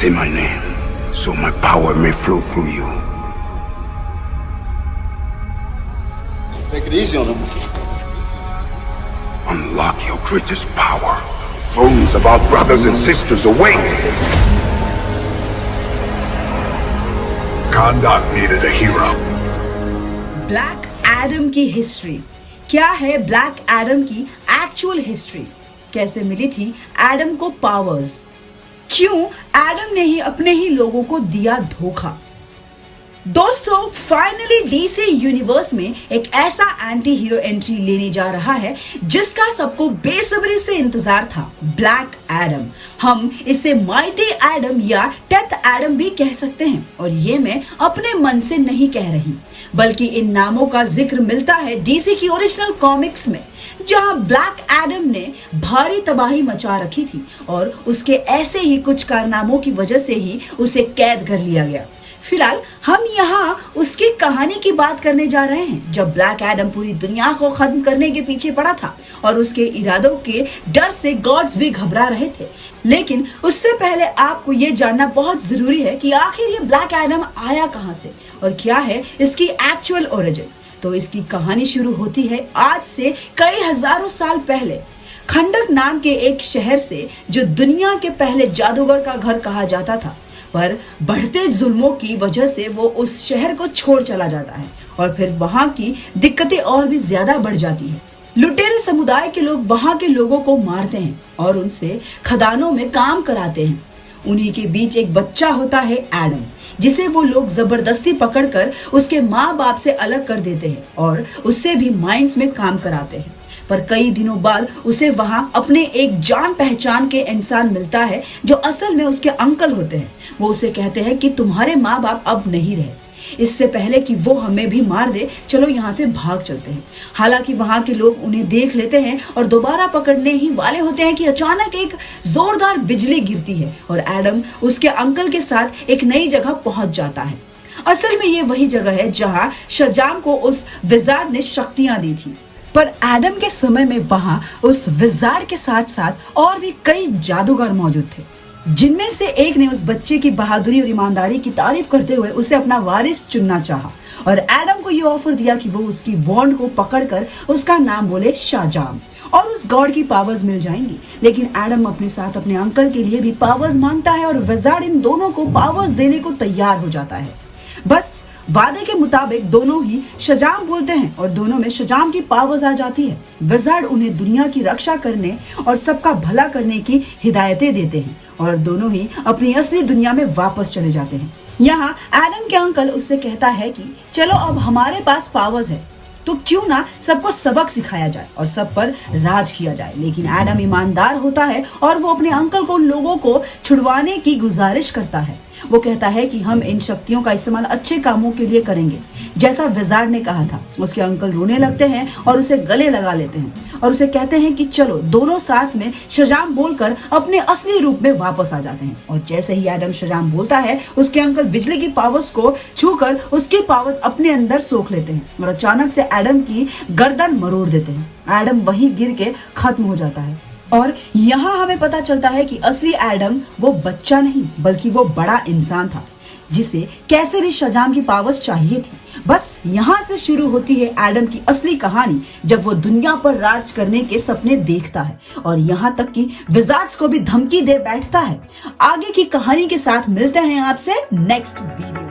Say my name, so my power may flow through you. Take it easy on him. Unlock your greatest power. Thrones of our brothers and sisters awake! Kahndaq needed a hero. Black Adam की history क्या है? Black Adam की actual history कैसे मिली थी Adam को powers? क्यों Adam ने ही अपने ही लोगों को दिया धोखा? दोस्तों, फाइनली डीसी यूनिवर्स में एक ऐसा एंटी हीरो एंट्री लेने जा रहा है जिसका सबको बेसब्री से इंतजार था, ब्लैक एडम। हम इसे माइटी एडम या डेथ एडम भी कह सकते हैं, और ये मैं अपने मन से नहीं कह रही, बल्कि इन नामों का जिक्र मिलता है डीसी की ओरिजिनल कॉमिक्स में, जहां ब्लैक एडम ने भारी तबाही मचा रखी थी और उसके ऐसे ही कुछ कारनामों की वजह से ही उसे कैद कर लिया गया। फिलहाल हम यहाँ उसकी कहानी की बात करने जा रहे हैं, जब ब्लैक एडम पूरी दुनिया को खत्म करने के पीछे पड़ा था और उसके इरादों के डर से गॉड्स भी घबरा रहे थे। लेकिन उससे पहले आपको ये जानना बहुत जरूरी है कि आखिर ये ब्लैक एडम आया कहाँ से और क्या है इसकी एक्चुअल ओरिजिन। तो इसकी कहानी शुरू होती है आज से कई हजारों साल पहले, खंडक नाम के एक शहर से, जो दुनिया के पहले जादूगर का घर कहा जाता था। पर बढ़ते जुल्मों की वजह से वो उस शहर को छोड़ चला जाता है और फिर वहां की दिक्कतें और भी ज्यादा बढ़ जाती है। लुटेरे समुदाय के लोग वहां के लोगों को मारते हैं और उनसे खदानों में काम कराते हैं। उन्हीं के बीच एक बच्चा होता है एडम, जिसे वो लोग जबरदस्ती पकड़कर उसके माँ बाप से अलग कर देते हैं और उससे भी माइंस में काम कराते हैं। पर कई दिनों बाद उसे वहां अपने एक जान पहचान के इंसान मिलता है जो असल में उसके अंकल होते हैं। वो उसे कहते हैं कि तुम्हारे माँ बाप अब नहीं रहे, इससे पहले कि वो हमें भी मार दे, चलो यहाँ से भाग चलते हैं। हालांकि वहां के लोग उन्हें देख लेते हैं और दोबारा पकड़ने ही वाले होते हैं कि अचानक एक जोरदार बिजली गिरती है और एडम उसके अंकल के साथ एक नई जगह पहुंच जाता है। असल में ये वही जगह है जहाँ शजाम को उस विजार्ड ने शक्तियां दी थी। पर एडम के समय में वहां उस विजार्ड के साथ साथ और भी कई जादूगर मौजूद थे, जिनमें से एक ने उस बच्चे की बहादुरी और ईमानदारी की तारीफ करते हुए उसे अपना वारिस चुनना चाहा और एडम को यह ऑफर दिया कि वो उसकी बॉन्ड को पकड़कर उसका नाम बोले शाजाम और उस गॉड की पावर्स मिल जाएंगी। लेकिन एडम अपने साथ अपने अंकल के लिए भी पावर्स मांगता है और विजार्ड इन दोनों को पावर्स देने को तैयार हो जाता है। बस वादे के मुताबिक दोनों ही शजाम बोलते हैं और दोनों में शजाम की पावर्स आ जाती है। विजार्ड उन्हें दुनिया की रक्षा करने और सबका भला करने की हिदायतें देते हैं और दोनों ही अपनी असली दुनिया में वापस चले जाते हैं। यहाँ एडम के अंकल उससे कहता है कि चलो अब हमारे पास पावर्स है तो क्यों ना सबको सबक सिखाया जाए और सब पर राज किया जाए। लेकिन एडम ईमानदार होता है और वो अपने अंकल को लोगों को छुड़वाने की गुजारिश करता है। वो कहता है कि हम इन शक्तियों का इस्तेमाल अच्छे कामों के लिए करेंगे, जैसा विजार्ड ने कहा था। उसके अंकल रोने लगते हैं और उसे गले लगा लेते हैं और उसे कहते हैं कि चलो दोनों साथ में शजाम बोलकर अपने असली रूप में वापस आ जाते हैं। और जैसे ही एडम शजाम बोलता है, उसके अंकल बिजली की पावर्स को छूकर उसकी पावर्स अपने अंदर सोख लेते हैं और अचानक से एडम की गर्दन मरोड़ देते हैं। एडम वहीं गिर के खत्म हो जाता है और यहाँ हमें पता चलता है कि असली एडम वो बच्चा नहीं बल्कि वो बड़ा इंसान था, जिसे कैसे भी शजाम की पावर्स चाहिए थी। बस यहाँ से शुरू होती है एडम की असली कहानी, जब वो दुनिया पर राज करने के सपने देखता है और यहाँ तक कि विजार्ड्स को भी धमकी दे बैठता है। आगे की कहानी के साथ मिलते हैं आपसे नेक्स्ट वीडियो।